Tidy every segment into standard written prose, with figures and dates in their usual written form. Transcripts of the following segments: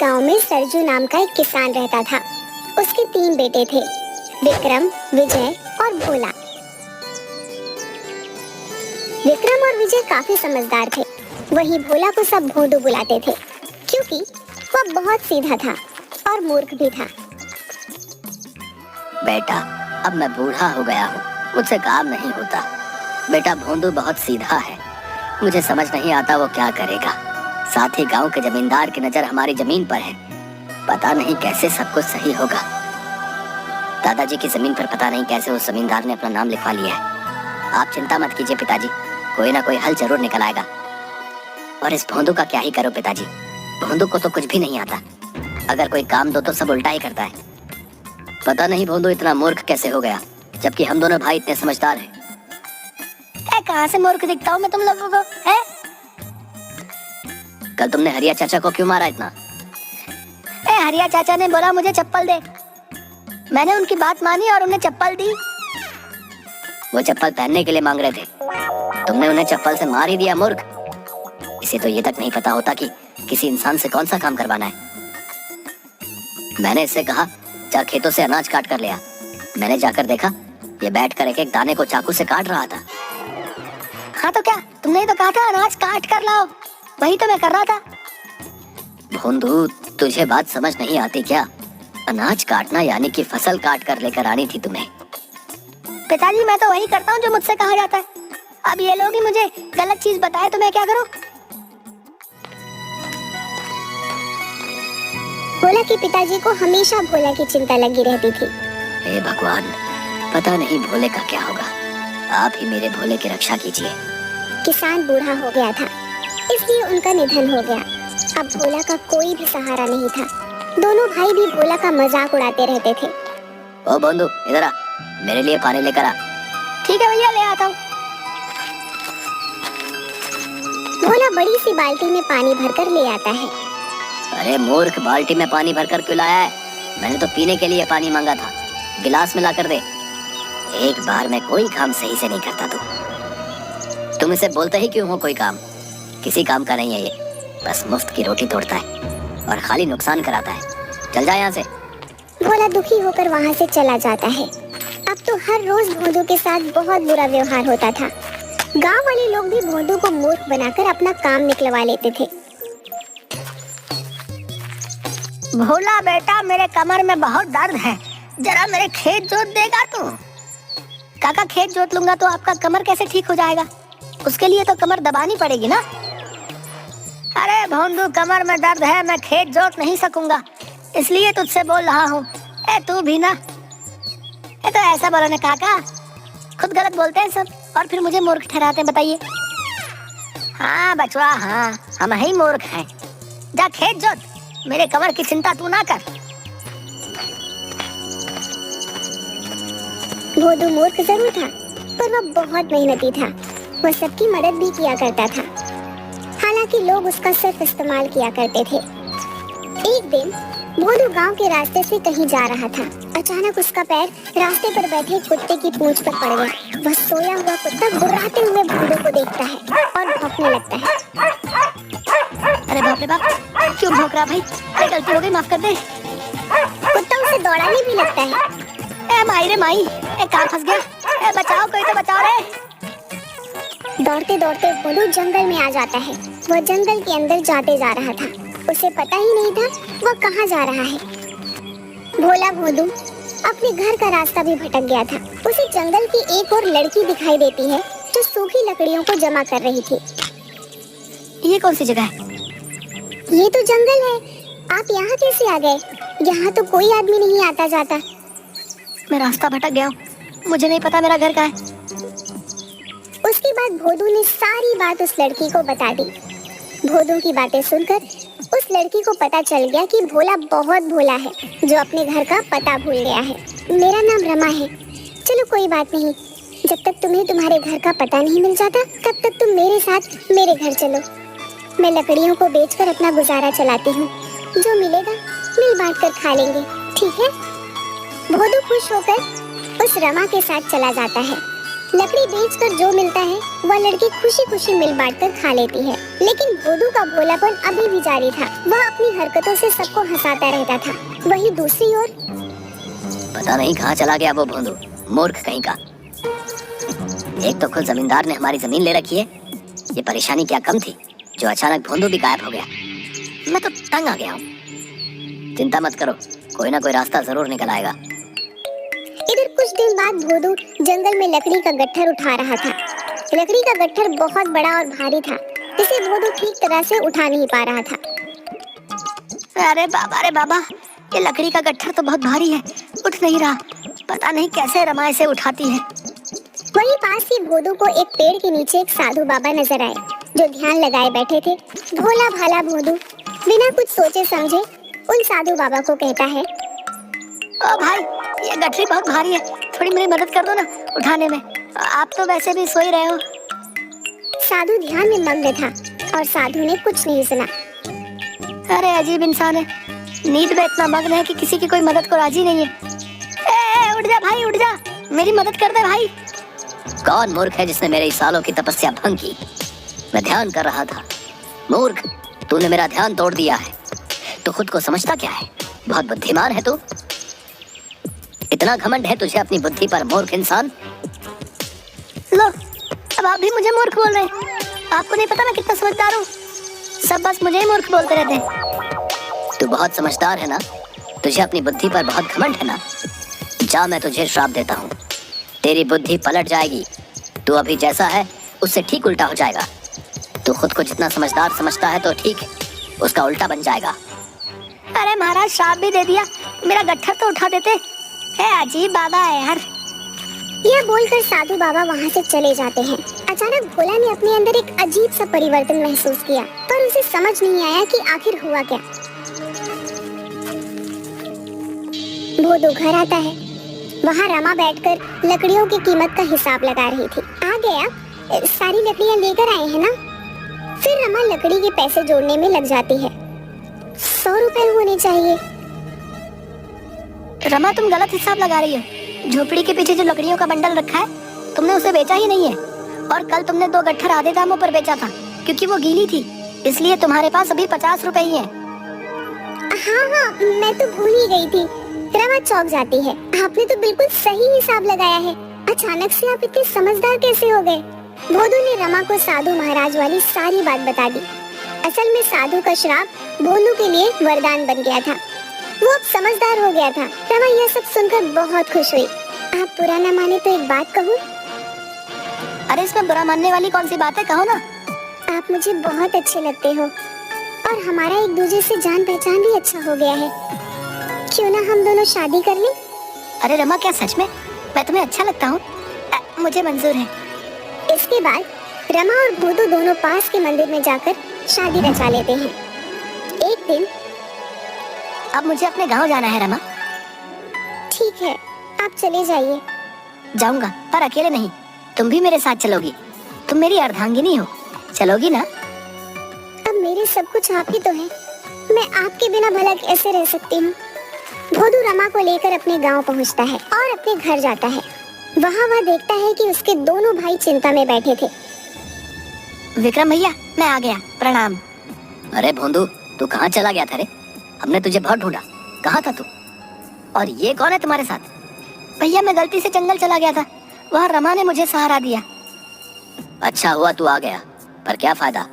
गांव में सरजू नाम का एक किसान रहता था। उसके 3 बेटे थे, विक्रम, विजय और भोला। विक्रम और विजय काफी समझदार थे। वहीं भोला को सब भोंदू बुलाते थे, क्योंकि वह बहुत सीधा था और मूर्ख भी था। बेटा, अब मैं बूढ़ा हो गया हूँ, मुझसे काम नहीं होता। बेटा भोंदू बहुत सीधा है, मुझे समझ नहीं आता वो क्या करेगा। साथ ही गांव के जमींदार की नजर हमारी जमीन पर है, पता नहीं कैसे सब कुछ सही होगा। दादाजी की जमीन पर पता नहीं कैसे उस जमींदार ने अपना नाम लिखवा लिया है। आप चिंता मत कीजिए पिताजी, कोई ना कोई हल जरूर निकल आएगा। और इस भोंदू का क्या ही करो पिताजी, भोंदू को तो कुछ भी नहीं आता। अगर कोई काम दो तो सब उल्टा ही करता है। पता नहीं भोंदू इतना मूर्ख कैसे हो गया, जबकि हम दोनों भाई इतने समझदार हैं। कहाँ से मूर्ख दिखता हूँ मैं तुम लोगों को, है? कल तुमने हरिया चाचा को क्यों मारा इतना? हरिया चाचा ने बोला मुझे चप्पल दे, मैंने उनकी बात मानी और उन्हें चप्पल दी। वो चप्पल पहनने के लिए मांग रहे थे, तुमने उन्हें चप्पल से मार ही दिया मूर्ख। इसे तो ये तक नहीं पता होता कि किसी इंसान से कौन सा काम करवाना है। मैंने इससे कहा जा खेतों से अनाज काट कर ले आ। मैंने जाकर देखा ये बैठकर एक एक दाने को चाकू से काट रहा था। हाँ तो क्या, तुमने ही तो कहा था अनाज काट कर लाओ, वही तो मैं कर रहा था। भोंदू, तुझे बात समझ नहीं आती क्या? अनाज काटना यानी कि फसल काट कर लेकर आनी थी तुम्हें। पिताजी मैं तो वही करता हूँ जो मुझसे कहा जाता है। अब ये लोग ही मुझे गलत चीज बताए तो मैं क्या करूँ? भोला के पिताजी को हमेशा भोला की चिंता लगी रहती थी। हे भगवान, पता नहीं भोले का क्या होगा, आप ही मेरे भोले की रक्षा कीजिए। किसान बूढ़ा हो गया था, इसलिए उनका निधन हो गया। अब भोला का कोई भी सहारा नहीं था। दोनों भाई भी भोला का मजाक उड़ाते रहते थे। ओ भोंदू, इधर आ, मेरे लिए पानी लेकर आ। ठीक है भैया, ले आता हूँ। भोला बड़ी सी बाल्टी में पानी भरकर ले आता है। अरे मूर्ख, बाल्टी में पानी भरकर क्यों लाया है? मैंने तो पीने के लिए पानी मांगा था, गिलास में ला कर दे। एक बार में कोई काम सही से नहीं करता तुम इसे बोलते ही क्यों हो कोई काम? किसी काम का नहीं है ये, बस मुफ्त की रोटी तोड़ता है और खाली नुकसान कराता है। चल जा यहाँ से। भोला दुखी होकर वहाँ से चला जाता है। अब तो हर रोज भोंदू के साथ बहुत बुरा व्यवहार होता था। गांव वाले लोग भी भोंदू को मूर्ख बनाकर अपना काम निकलवा लेते थे। भोला बेटा, मेरे कमर में बहुत दर्द है, जरा मेरे खेत जोत देगा तू? काका, खेत जोत लूंगा तो आपका कमर कैसे ठीक हो जाएगा? उसके लिए तो कमर दबानी पड़ेगी ना। अरे भोंदू, कमर में दर्द है, मैं खेत जोत नहीं सकूंगा, इसलिए तुझसे बोल रहा हूँ। तू भी ना, तो ऐसा बोलो ना काका, खुद गलत बोलते हैं सब और फिर मुझे मूर्ख ठहराते हैं, बताइए। हाँ बचवा, हाँ हम ही मूर्ख हैं। जा खेत जोत, मेरे कमर की चिंता तू ना कर। भोंदू मूर्ख जरूर था, पर वह बहुत मेहनती था। वह सबकी मदद भी किया करता था, हालांकि लोग उसका सिर्फ इस्तेमाल किया करते थे। एक दिन भोंदू गांव के रास्ते से कहीं जा रहा था। अचानक उसका पैर रास्ते पर बैठे कुत्ते की पूंछ पर पड़ गया। वह सोया हुआ कुत्ता गुर्राते हुए भोंदू को देखता है और भौंकने लगता है। अरे बाप रे बाप, क्यों भौंक रहा भाई? अरे गलती हो गई, माफ कर दे। कुत्ता उसे दौड़ाने भी लगता है। माई रे माई, कान फंस गया। बचाओ, कोई तो बचाओ रे। दौड़ते दौड़ते भोंदू जंगल में आ जाता है। वह जंगल के अंदर जाते जा रहा था, उसे पता ही नहीं था वह कहाँ जा रहा है। भोला भोंदू अपने घर का रास्ता भी भटक गया था। उसे जंगल की एक और लड़की दिखाई देती है जो सूखी लकड़ियों को जमा कर रही थी। ये कौन सी जगह है? ये तो जंगल है, आप यहाँ कैसे आ गए? यहाँ तो कोई आदमी नहीं आता जाता। मैं रास्ता भटक गया हूँ, मुझे नहीं पता मेरा घर कहाँ है। उसके बाद भोंदू ने सारी बात उस लड़की को बता दी। भोंदू की बातें सुनकर उस लड़की को पता चल गया कि भोला बहुत भोला है, जो अपने घर का पता भूल गया है। मेरा नाम रमा है। चलो कोई बात नहीं, जब तक तुम्हें तुम्हारे घर का पता नहीं मिल जाता तब तक तुम मेरे साथ मेरे घर चलो। मैं लकड़ियों को बेचकर अपना गुजारा चलाती हूँ, जो मिलेगा मिल बांट कर खा लेंगे, ठीक है? भोंदू खुश होकर उस रमा के साथ चला जाता है। लकड़ी बेचकर जो मिलता है वह लड़की खुशी खुशी मिल बांट कर खा लेती है। लेकिन भोदू का भोलापन अभी भी जारी था। वह अपनी हरकतों से सबको हंसाता रहता था। वहीं दूसरी ओर पता नहीं कहाँ चला गया वो भोंदू, मूर्ख कहीं का। एक तो खुद जमींदार ने हमारी जमीन ले रखी है, ये परेशानी क्या कम थी जो अचानक भोंदू भी गायब हो गया। मैं तो तंग आ गया हूँ। चिंता मत करो, कोई ना कोई रास्ता जरूर निकल आएगा। इधर कुछ दिन बाद भोदू जंगल में लकड़ी का गट्ठर उठा रहा था। लकड़ी का गट्ठर बहुत बड़ा और भारी था, जिसे भोदू ठीक तरह से उठा नहीं पा रहा था। अरे बाबा, ये लकड़ी का गट्ठर तो बहुत भारी है, उठ नहीं रहा। पता नहीं कैसे रमा इसे उठाती है। वहीं पास ही भोदू को एक पेड़ के नीचे एक साधु बाबा नजर आए, जो ध्यान लगाए बैठे थे। भोला भाला भोदू बिना कुछ सोचे समझे उन साधु बाबा को कहता है, ओ भाई, ये गठरी बहुत भारी है, थोड़ी मेरी मदद कर दो ना उठाने में। आप तो वैसे भी सो ही रहे हो। साधु ध्यान में मग्न था और साधु ने कुछ नहीं सुना। अरे अजीब इंसान है, नींद में इतना मग्न है कि किसी की कोई मदद को राजी नहीं है। उठ जा भाई, उठ जा, मेरी मदद कर दे भाई। कौन मूर्ख है जिसने मेरे सालों की तपस्या भंग की? मैं ध्यान कर रहा था। मूर्ख, तूने मेरा ध्यान तोड़ दिया है। तू खुद को समझता क्या है? बहुत बुद्धिमान है तू। इतना घमंड है तुझे अपनी बुद्धि पर, मूर्ख इंसान। लो, अब आप भी मुझे मूर्ख बोल रहे हैं। आपको नहीं पता मैं कितना समझदार हूँ। सब बस मुझे ही मूर्ख बोलते रहते हैं। तू बहुत समझदार है ना? तुझे अपनी बुद्धि पर बहुत घमंड है ना? जा, मैं तुझे श्राप देता हूँ, तेरी बुद्धि पलट जाएगी। तू अभी जैसा है उससे ठीक उल्टा हो जाएगा। तू खुद को जितना समझदार समझता है तो ठीक है, उसका उल्टा बन जाएगा। अरे महाराज, श्राप भी दे दिया, मेरा गट्ठर तो उठा देते। है अजीब बाबा है यार। यह बोलकर साधु बाबा वहाँ से चले जाते हैं। अचानक भोला ने अपने अंदर एक अजीब सा परिवर्तन महसूस किया, पर उसे समझ नहीं आया कि आखिर हुआ क्या। भोदू घर आता है। वहाँ रमा बैठकर लकड़ियों की कीमत का हिसाब लगा रही थी। आ गया, सारी लकड़ियाँ लेकर आए हैं ना? फिर रमा लकड़ी के पैसे जोड़ने में लग जाती है। 100 रुपए होने चाहिए। रमा, तुम गलत हिसाब लगा रही हो। झोपड़ी के पीछे जो लकड़ियों का बंडल रखा है, तुमने उसे बेचा ही नहीं है। और कल तुमने 2 गट्ठर आधे दामों पर बेचा था, क्योंकि वो गीली थी, इसलिए तुम्हारे पास अभी 50 रुपए ही हैं। हाँ, मैं तो भूल ही गई थी। रमा चौंक जाती है। आपने तो बिल्कुल सही हिसाब लगाया है। अचानक से आप इतने समझदार कैसे हो गए? भोदू ने रमा को साधु महाराज वाली सारी बात बता दी। असल में साधु का श्राप भोदू के लिए वरदान बन गया था। वो अब समझदार हो गया था। रमा यह सब सुनकर बहुत खुश हुई। आप बुरा न माने तो एक बात कहूँ? अरे इसमें बुरा मानने वाली कौन सी बात है, कहो ना। आप मुझे बहुत अच्छे लगते हो और हमारा एक दूसरे से जान पहचान भी अच्छा हो गया है। क्यों ना हम दोनों शादी कर लें? अरे रमा, क्या सच में मैं तुम्हें अच्छा लगता हूँ? मुझे मंजूर है। इसके बाद रमा और भोदू दोनों पास के मंदिर में जाकर शादी रचा लेते हैं। एक दिन, अब मुझे अपने गांव जाना है रमा। ठीक है, आप चले जाइए। जाऊंगा, पर अकेले नहीं, तुम भी मेरे साथ चलोगी। तुम मेरी अर्धांगिनी हो, चलोगी ना? अब मेरे सब कुछ आप ही तो हैं। मैं आपके बिना भला कैसे रह सकती हूँ? भोदू रमा को लेकर अपने गांव पहुँचता है और अपने घर जाता है। वहाँ वह देखता है कि उसके दोनों भाई चिंता में बैठे थे। विक्रम भैया, मैं आ गया, प्रणाम। अरे भोंदू, तू कहाँ चला गया था रे? हमने तुझे बहुत ढूंढा, कहाँ था तू? और ये कौन है तुम्हारे साथ? भैया, मैं गलती से जंगल चला गया था, वहाँ रमा ने मुझे सहारा दिया। अच्छा हुआ तू आ गया, पर क्या फायदा,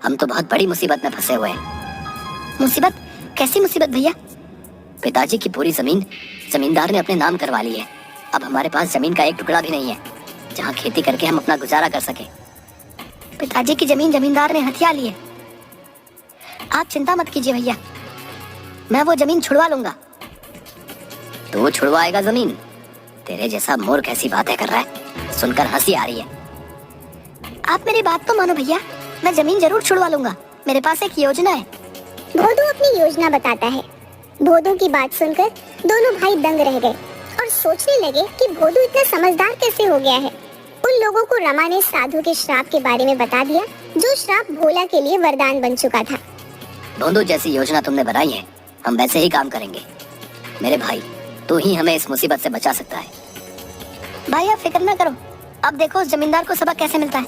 हम तो बहुत बड़ी मुसीबत में फंसे हुए हैं। मुसीबत? कैसी मुसीबत भैया? पिताजी की पूरी जमीन जमींदार ने अपने नाम करवा ली है। अब हमारे पास जमीन का एक टुकड़ा भी नहीं है जहाँ खेती करके हम अपना गुजारा कर सके। पिताजी की जमीन जमींदार ने हथिया ली है। आप चिंता मत कीजिए भैया, मैं वो जमीन छुड़वा लूंगा। तू छुड़वाएगा जमीन? तेरे जैसा मूर्ख ऐसी बातें कर रहा है, सुनकर हंसी आ रही है। आप मेरी बात तो मानो भैया, मैं जमीन जरूर छुड़वा लूंगा। मेरे पास एक योजना है। भोदू अपनी योजना बताता है। भोदू की बात सुनकर दोनों भाई दंग रह गए और सोचने लगे कि भोदू इतना समझदार कैसे हो गया है। उन लोगों को रमा ने साधु के श्राप के बारे में बता दिया, जो श्राप भोला के लिए वरदान बन चुका था। भोंदू, जैसी योजना तुमने बनाई है, हम वैसे ही काम करेंगे। मेरे भाई, तू ही हमें इस मुसीबत से बचा सकता है। भाई, आप फिक्र ना करो, अब देखो उस जमींदार को सबक कैसे मिलता है।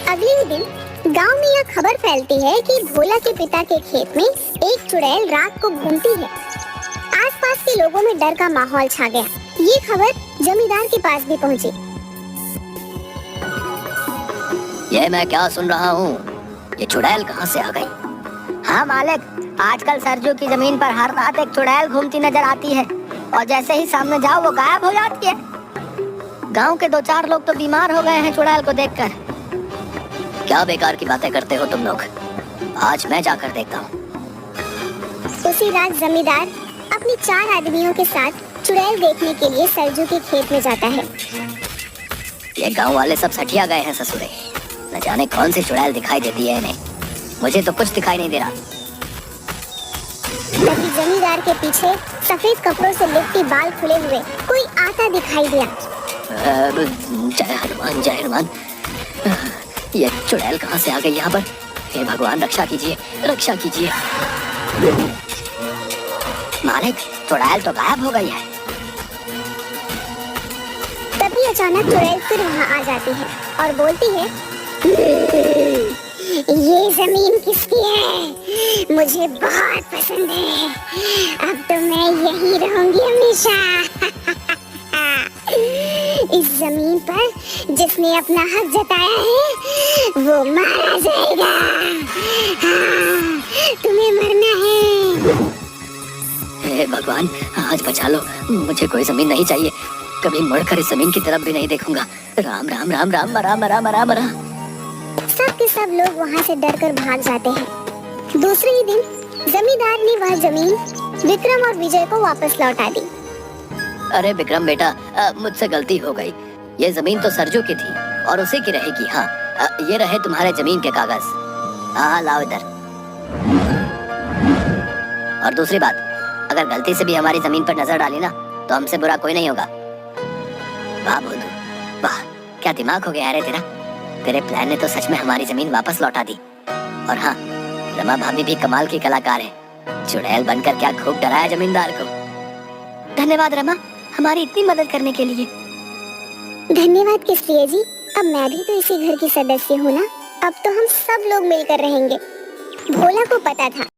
अगले ही दिन गांव में यह खबर फैलती है कि भोला के पिता के खेत में एक चुड़ैल रात को घूमती है। आसपास के लोगों में डर का माहौल छा गया। ये खबर जमींदार के पास भी पहुंची। ये मैं क्या सुन रहा हूँ? ये चुड़ैल कहाँ से आ गई? हाँ मालिक, आजकल सरजू की जमीन पर हर रात एक चुड़ैल घूमती नजर आती है और जैसे ही सामने जाओ वो गायब हो जाती है। गांव के 2-4 लोग तो बीमार हो गए हैं चुड़ैल को देखकर। क्या बेकार की बातें करते हो तुम लोग? आज मैं जाकर देखता हूँ। उसी रात जमींदार अपने 4 आदमियों के साथ चुड़ैल देखने के लिए सरजू के खेत में जाता है। ये गांव वाले सब सठिया गए हैं ससुरे। न जाने कौन सी चुड़ैल दिखाई देती है इन्हें। मुझे तो कुछ दिखाई नहीं दे रहा। तभी जमींदार के पीछे सफेद कपड़ों से लिपटी बाल खुले हुए कोई आता दिखाई दिया। जय हनुमान, जय हनुमान। ये चुड़ैल कहाँ से आ गई यहाँ पर? हे भगवान रक्षा कीजिए, रक्षा कीजिए। मालिक, चुड़ैल तो गायब हो गई है। तभी अचानक चुड़ैल फिर वहाँ आ जाती है और बोलती है, ये जमीन किसकी है? मुझे बहुत पसंद है। अब तो मैं यही रहूंगी हमेशा। इस जमीन पर जिसने अपना हक जताया है वो मारा जाएगा। हाँ, तुम्हें मरना है। हे भगवान, आज बचा लो। मुझे कोई जमीन नहीं चाहिए। कभी मुड़कर इस जमीन की तरफ भी नहीं देखूंगा। राम राम राम राम, मरा मरा मरा मरा। सब के सब लोग वहाँ से डरकर भाग जाते हैं। दूसरे ही दिन जमींदार ने वह जमीन विक्रम और विजय को वापस लौटा दी। अरे विक्रम बेटा, मुझसे गलती हो गई। ये जमीन तो सरजू की थी और उसी की रहेगी। हाँ, ये रहे तुम्हारे जमीन के कागज। हाँ, लाओ इधर। और दूसरी बात, अगर गलती से भी हमारी जमीन पर नजर डाली ना तो हमसे बुरा कोई नहीं होगा। वाह भोदू, वाह, क्या दिमाग हो गया रे तेरा। तेरे प्लान ने तो सच में हमारी जमीन वापस लौटा दी। और हाँ, रमा भाभी भी कमाल की कलाकार है। चुड़ैल बनकर क्या खूब डराया जमींदार को। धन्यवाद रमा, हमारी इतनी मदद करने के लिए। धन्यवाद किस लिए जी? अब मैं भी तो इसी घर की सदस्य हूँ ना। अब तो हम सब लोग मिलकर रहेंगे। भोला को पता था